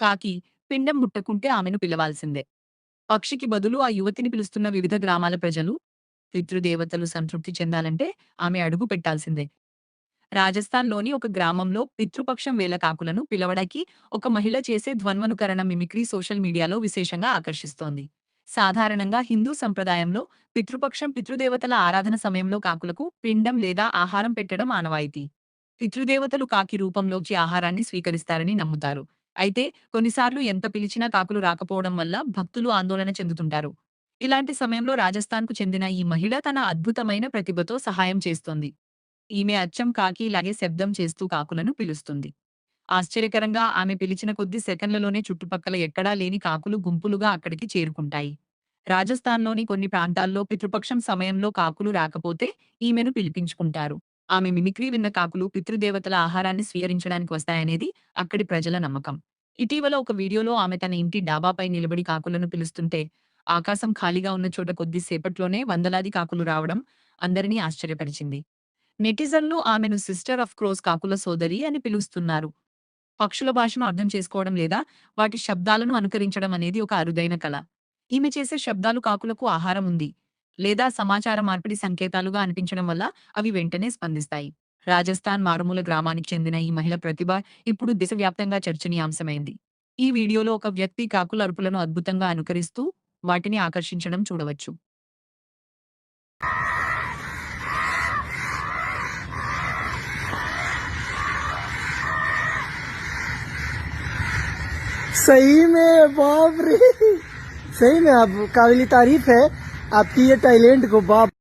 కాకి పిండం ముట్టకుంటే ఆమెను పిలవాల్సిందే. పక్షికి బదులు ఆ యువతిని పిలుస్తున్న వివిధ గ్రామాల ప్రజలు, పితృదేవతలు సంతృప్తి చెందాలంటే ఆమె అడుగు పెట్టాల్సిందే. రాజస్థాన్‌లోని ఒక గ్రామంలో పితృపక్షం వేళ కాకులను పిలవడానికి ఒక మహిళ చేసే ధ్వన్వనుకరణ మిమిక్రీ సోషల్ మీడియాలో విశేషంగా ఆకర్షిస్తోంది. సాధారణంగా హిందూ సంప్రదాయంలో పితృపక్షం పితృదేవతల ఆరాధన సమయంలో కాకులకు పిండం లేదా ఆహారం పెట్టడం ఆనవాయితీ. పితృదేవతలు కాకి రూపంలోకి ఆహారాన్ని స్వీకరిస్తారని నమ్ముతారు. అయితే కొన్నిసార్లు ఎంత పిలిచినా కాకులు రాకపోవడం వల్ల భక్తులు ఆందోళన చెందుతుంటారు. ఇలాంటి సమయంలో రాజస్థాన్‌కు చెందిన ఈ మహిళ తన అద్భుతమైన ప్రతిభతో సహాయం చేస్తోంది. ఈమె అచ్చం కాకిలాగే శబ్దం చేస్తూ కాకులను పిలుస్తుంది. ఆశ్చర్యకరంగా ఆమె పిలిచిన కొద్ది సెకన్లలోనే చుట్టుపక్కల ఎక్కడా లేని కాకులు గుంపులుగా అక్కడికి చేరుకుంటాయి. రాజస్థాన్‌లోని కొన్ని ప్రాంతాల్లో పితృపక్షం సమయంలో కాకులు రాకపోతే ఈమెను పిలిపించుకుంటారు. ఆమె మిమిక్రీ విన్న కాకులు పితృదేవతల ఆహారాన్ని స్వీకరించడానికి వస్తాయనేది అక్కడి ప్రజల నమ్మకం. ఇటీవల ఒక వీడియోలో ఆమె తన ఇంటి డాబాపై నిలబడి కాకులను పిలుస్తుంటే, ఆకాశం ఖాళీగా ఉన్న చోట కొద్ది సేపట్లోనే వందలాది కాకులు రావడం అందరినీ ఆశ్చర్యపరిచింది. నెటిజన్లు ఆమెను సిస్టర్ ఆఫ్ క్రోస్ కాకుల సోదరి అని పిలుస్తున్నారు. పక్షుల భాషను అర్థం చేసుకోవడం లేదా వాటి శబ్దాలను అనుకరించడం అనేది ఒక అరుదైన కళ. ఈమె చేసే శబ్దాలు కాకులకు ఆహారం ఉంది లేదా సమాచార మార్పిడి సంకేతాలుగా అనిపించడం వల్ల అవి వెంటనే స్పందిస్తాయి. రాజస్థాన్ మారుమూల గ్రామానికి చెందిన ఈ మహిళ ప్రతిభ ఇప్పుడు దేశవ్యాప్తంగా చర్చనీయాంశమైంది. ఈ వీడియోలో ఒక వ్యక్తి కాకుల అరుపులను అద్భుతంగా అనుకరిస్తూ వాటిని ఆకర్షించడం చూడవచ్చు. सही में बाप रे, सही में आप काबिल तारीफ है आपकी ये टैलेंट को बाप।